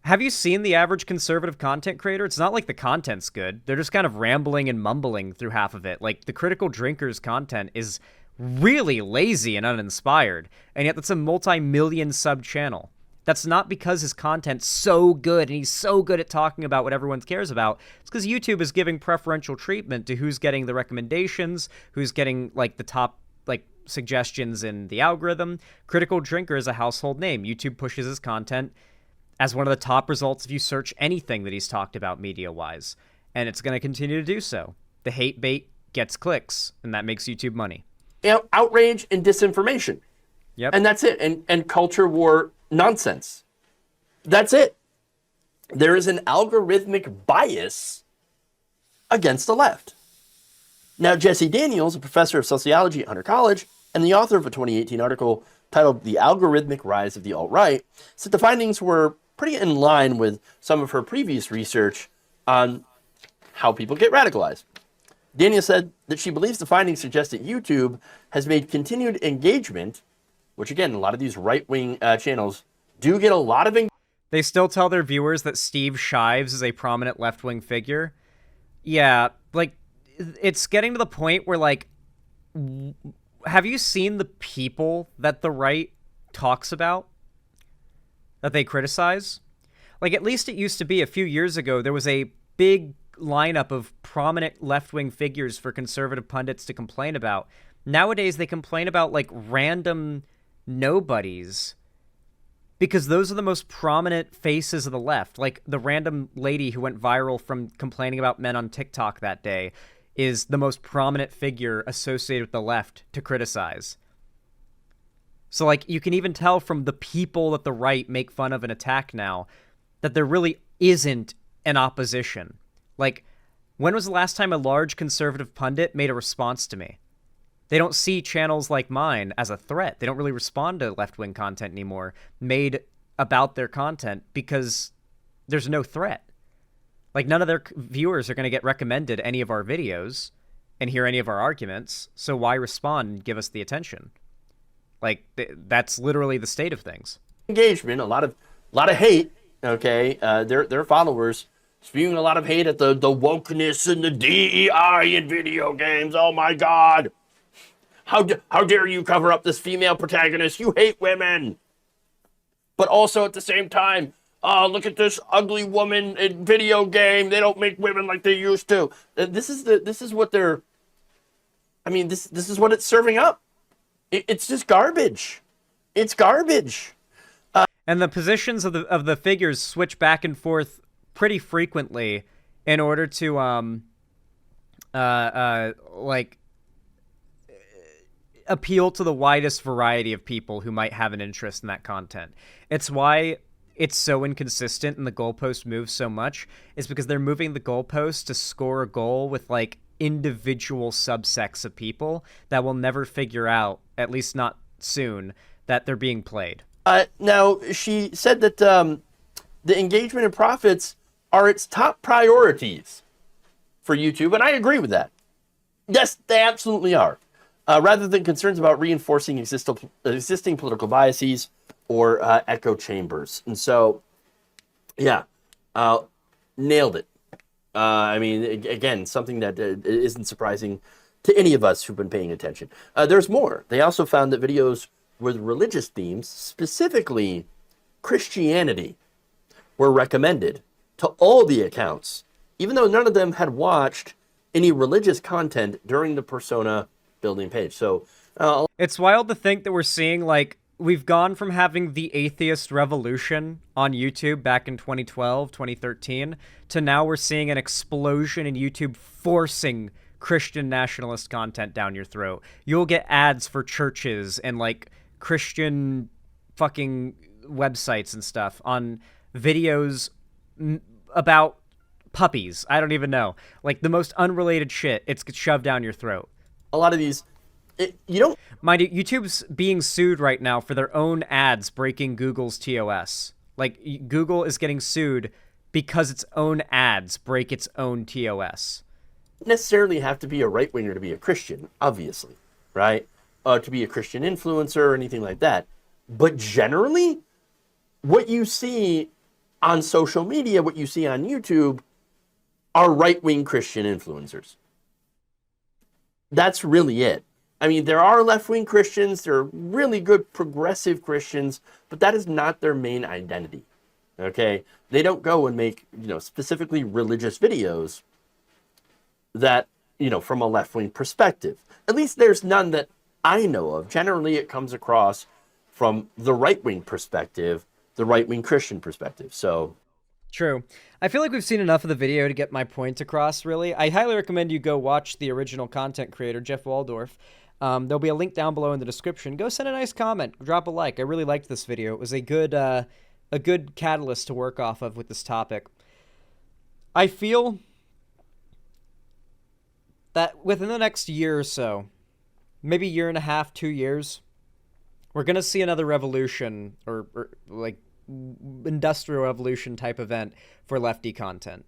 Speaker 1: have you seen the average conservative content creator? It's not like the content's good. They're just kind of rambling and mumbling through half of it. The Critical Drinker's content is really lazy and uninspired, and yet that's a multi-million sub channel. That's not because his content's so good and he's so good at talking about what everyone cares about. It's because YouTube is giving preferential treatment to who's getting the recommendations, who's getting, the top, suggestions in the algorithm. Critical Drinker is a household name. YouTube pushes his content as one of the top results if you search anything that he's talked about media-wise. And it's going to continue to do so. The hate bait gets clicks, and that makes YouTube money.
Speaker 2: Outrage and disinformation.
Speaker 1: Yep.
Speaker 2: And that's it. And culture war nonsense. That's it. There is an algorithmic bias against the left. Now, Jesse Daniels, a professor of sociology at Hunter College and the author of a 2018 article titled The Algorithmic Rise of the Alt-Right, said the findings were pretty in line with some of her previous research on how people get radicalized. Daniels said that she believes the findings suggest that YouTube has made continued engagement, which again, a lot of these right-wing channels do get a lot of engagement.
Speaker 1: They still tell their viewers that Steve Shives is a prominent left-wing figure. Yeah, it's getting to the point where, have you seen the people that the right talks about? That they criticize? At least it used to be a few years ago, there was a big lineup of prominent left-wing figures for conservative pundits to complain about. Nowadays, they complain about, random nobodies because those are the most prominent faces of the left. The random lady who went viral from complaining about men on TikTok that day is the most prominent figure associated with the left to criticize. So, you can even tell from the people that the right make fun of and attack now that there really isn't an opposition. When was the last time a large conservative pundit made a response to me? They don't see channels like mine as a threat. They don't really respond to left-wing content anymore made about their content because there's no threat. None of their viewers are going to get recommended any of our videos and hear any of our arguments, so why respond and give us the attention? That's literally the state of things.
Speaker 2: Engagement, a lot of hate, okay? Their followers spewing a lot of hate at the wokeness and the DEI in video games. Oh my God. How dare you cover up this female protagonist? You hate women. But also at the same time, oh, look at this ugly woman in video game. They don't make women like they used to. This is what they're. I mean, this is what it's serving up. It's just garbage. It's garbage.
Speaker 1: And the positions of the figures switch back and forth pretty frequently in order to like appeal to the widest variety of people who might have an interest in that content. It's why it's so inconsistent and the goalpost moves so much, is because they're moving the goalpost to score a goal with like individual subsects of people that will never figure out, at least not soon, that they're being played.
Speaker 2: Now, she said that the engagement and profits are its top priorities for YouTube, and I agree with that. Yes, they absolutely are. Rather than concerns about reinforcing existing political biases or echo chambers. And so, yeah, nailed it. I mean, again, something that isn't surprising to any of us who've been paying attention. There's more. They also found that videos with religious themes, specifically Christianity, were recommended to all the accounts, even though none of them had watched any religious content during the persona building page. So
Speaker 1: it's wild to think that we're seeing, like, we've gone from having the atheist revolution on YouTube back in 2012, 2013, to now we're seeing an explosion in YouTube forcing Christian nationalist content down your throat. You'll get ads for churches and, like, Christian fucking websites and stuff on videos about puppies. I don't even know. Like, the most unrelated shit, it's shoved down your throat.
Speaker 2: A lot of these, you don't...
Speaker 1: Mind you, YouTube's being sued right now for their own ads breaking Google's TOS. Like, Google is getting sued because its own ads break its own TOS.
Speaker 2: Necessarily have to be a right-winger to be a Christian, obviously, right? To be a Christian influencer or anything like that. But generally, what you see on social media, what you see on YouTube, are right-wing Christian influencers. That's really it. I mean, there are left-wing Christians, there are really good progressive Christians, but that is not their main identity, okay? They don't go and make, specifically religious videos that, from a left-wing perspective. At least there's none that I know of. Generally, it comes across from the right-wing perspective, the right-wing Christian perspective, so...
Speaker 1: True. I feel like we've seen enough of the video to get my point across, really. I highly recommend you go watch the original content creator, Jeff Waldorf. There'll be a link down below in the description. Go send a nice comment. Drop a like. I really liked this video. It was a good catalyst to work off of with this topic. I feel that within the next year or so, maybe year and a half, 2 years, we're going to see another revolution or like industrial revolution type event for lefty content.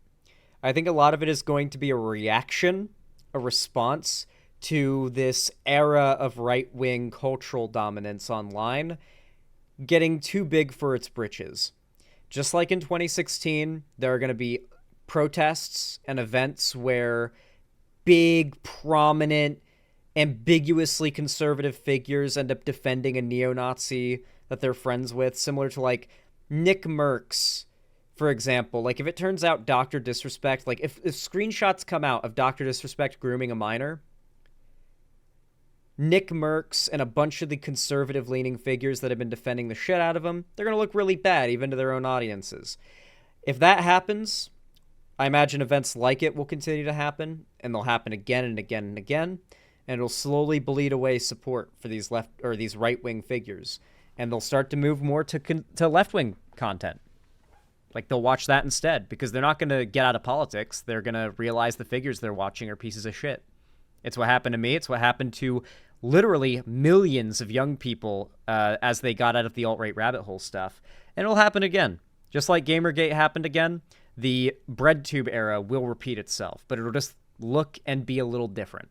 Speaker 1: I think a lot of it is going to be a reaction, a response to this era of right-wing cultural dominance online getting too big for its britches. Just like in 2016, there are going to be protests and events where big, prominent, ambiguously conservative figures end up defending a neo-Nazi that they're friends with, similar to, like, Nick Merckx, for example. Like, if it turns out Dr. Disrespect, like, if screenshots come out of Dr. Disrespect grooming a minor, Nick Merckx and a bunch of the conservative-leaning figures that have been defending the shit out of him, they're going to look really bad, even to their own audiences. If that happens, I imagine events like it will continue to happen, and they'll happen again and again and again, and it'll slowly bleed away support for these these right-wing figures, and they'll start to move more to left-wing content. Like, they'll watch that instead, because they're not going to get out of politics. They're going to realize the figures they're watching are pieces of shit. It's what happened to me. It's what happened to literally millions of young people as they got out of the alt-right rabbit hole stuff. And it'll happen again. Just like Gamergate happened again, the BreadTube era will repeat itself, but it'll just look and be a little different.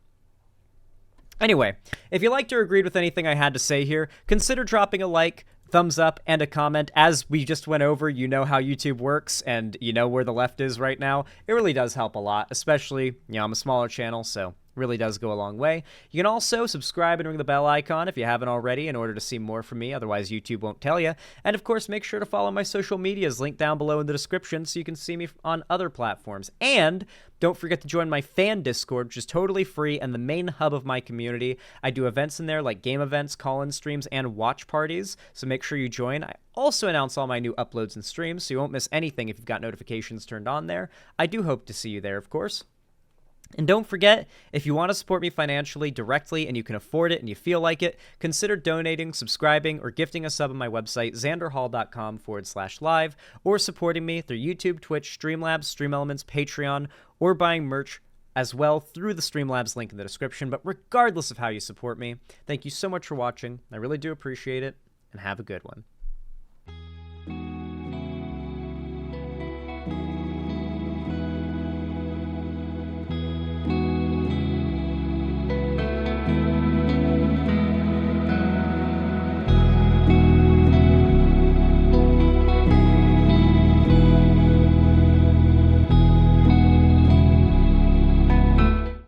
Speaker 1: Anyway, if you liked or agreed with anything I had to say here, consider dropping a like, thumbs up, and a comment. As we just went over, you know how YouTube works, and you know where the left is right now. It really does help a lot, especially, I'm a smaller channel, so Really does go a long way. You can also subscribe and ring the bell icon if you haven't already in order to see more from me, otherwise YouTube won't tell you. And of course, make sure to follow my social medias linked down below in the description so you can see me on other platforms. And don't forget to join my fan Discord, which is totally free and the main hub of my community. I do events in there like game events, call-in streams, and watch parties, so make sure you join. I also announce all my new uploads and streams, so you won't miss anything if you've got notifications turned on there. I do hope to see you there, of course. And don't forget, if you want to support me financially directly and you can afford it and you feel like it, consider donating, subscribing, or gifting a sub on my website, xanderhall.com/live, or supporting me through YouTube, Twitch, Streamlabs, StreamElements, Patreon, or buying merch as well through the Streamlabs link in the description. But regardless of how you support me, thank you so much for watching. I really do appreciate it, and have a good one.